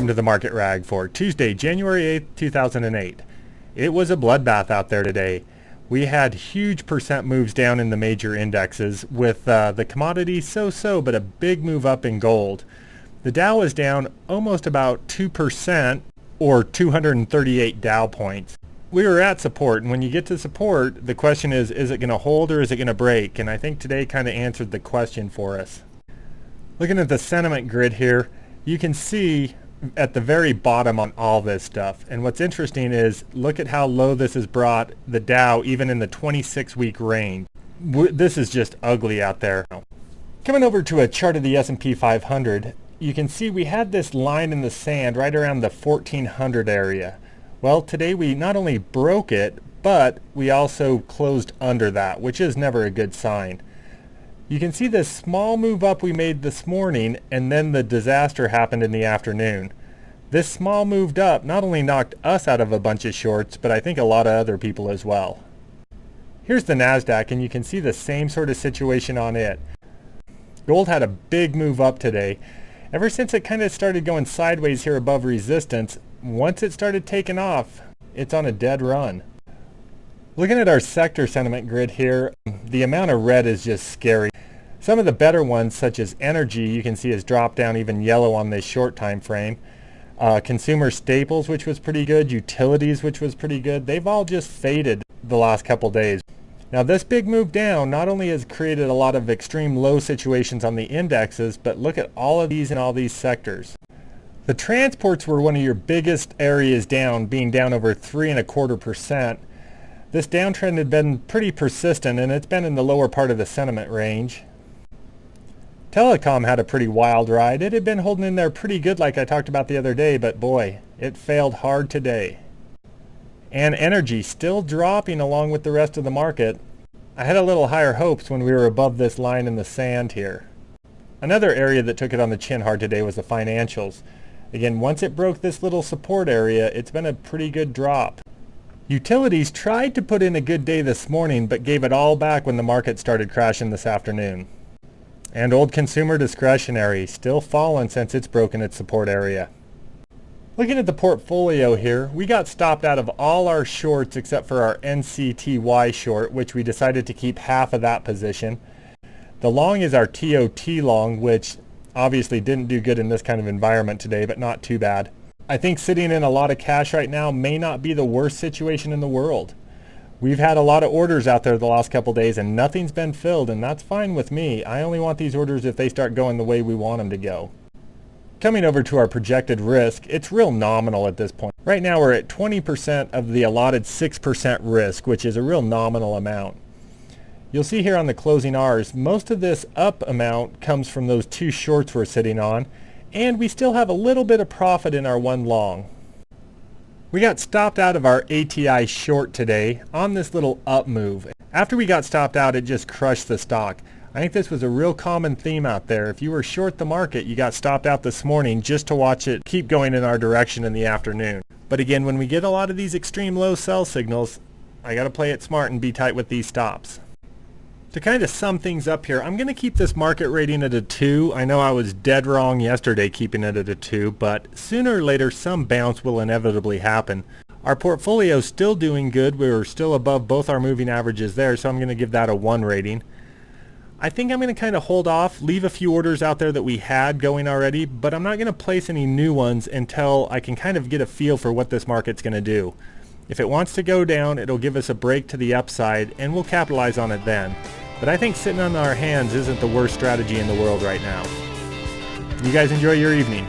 welcome to the Market Rag for Tuesday, January 8th, 2008. It was a bloodbath out there today. We had huge percent moves down in the major indexes with the commodities so-so, but a big move up in gold. The Dow was down almost about 2% or 238 Dow points. We were at support, and when you get to support, the question is it going to hold or is it going to break? And I think today kind of answered the question for us. Looking at the sentiment grid here, you can see at the very bottom on all this stuff. And what's interesting is look at how low this has brought the Dow even in the 26-week range. This is just ugly out there. Coming over to a chart of the S&P 500, you can see we had this line in the sand right around the 1400 area. Well, today we not only broke it, but we also closed under that, which is never a good sign. You can see this small move up we made this morning, and then the disaster happened in the afternoon. This small move up not only knocked us out of a bunch of shorts, but I think a lot of other people as well. Here's the NASDAQ, and you can see the same sort of situation on it. Gold had a big move up today. Ever since it kind of started going sideways here above resistance, once it started taking off, it's on a dead run. Looking at our sector sentiment grid here, the amount of red is just scary. Some of the better ones, such as energy, you can see has dropped down even yellow on this short time frame. Consumer staples, which was pretty good, utilities, which was pretty good, they've all just faded the last couple days. Now this big move down not only has created a lot of extreme low situations on the indexes, but look at all of these in all these sectors. The transports were one of your biggest areas down, being down over 3.25%. This downtrend had been pretty persistent, and it's been in the lower part of the sentiment range. Telecom had a pretty wild ride. It had been holding in there pretty good like I talked about the other day, but boy, it failed hard today. And energy still dropping along with the rest of the market. I had a little higher hopes when we were above this line in the sand here. Another area that took it on the chin hard today was the financials. Again, once it broke this little support area, it's been a pretty good drop. Utilities tried to put in a good day this morning, but gave it all back when the market started crashing this afternoon. And old consumer discretionary still fallen since it's broken its support area. Looking at the portfolio here, we got stopped out of all our shorts except for our NCTY short, which we decided to keep half of that position. The long is our TOT long, which obviously didn't do good in this kind of environment today, but not too bad. I think sitting in a lot of cash right now may not be the worst situation in the world. We've had a lot of orders out there the last couple days and nothing's been filled, and that's fine with me. I only want these orders if they start going the way we want them to go. Coming over to our projected risk, it's real nominal at this point. Right now we're at 20% of the allotted 6% risk, which is a real nominal amount. You'll see here on the closing R's, most of this up amount comes from those two shorts we're sitting on, and we still have a little bit of profit in our one long. We got stopped out of our ATI short today on this little up move. After we got stopped out, it just crushed the stock. I think this was a real common theme out there. If you were short the market, you got stopped out this morning just to watch it keep going in our direction in the afternoon. But again, when we get a lot of these extreme low sell signals, I got to play it smart and be tight with these stops. To kind of sum things up here, I'm going to keep this market rating at a 2. I know I was dead wrong yesterday keeping it at a 2, but sooner or later some bounce will inevitably happen. Our portfolio is still doing good. We're still above both our moving averages there, so I'm going to give that a 1 rating. I think I'm going to kind of hold off, leave a few orders out there that we had going already, but I'm not going to place any new ones until I can kind of get a feel for what this market's going to do. If it wants to go down, it'll give us a break to the upside, and we'll capitalize on it then. But I think sitting on our hands isn't the worst strategy in the world right now. You guys enjoy your evening.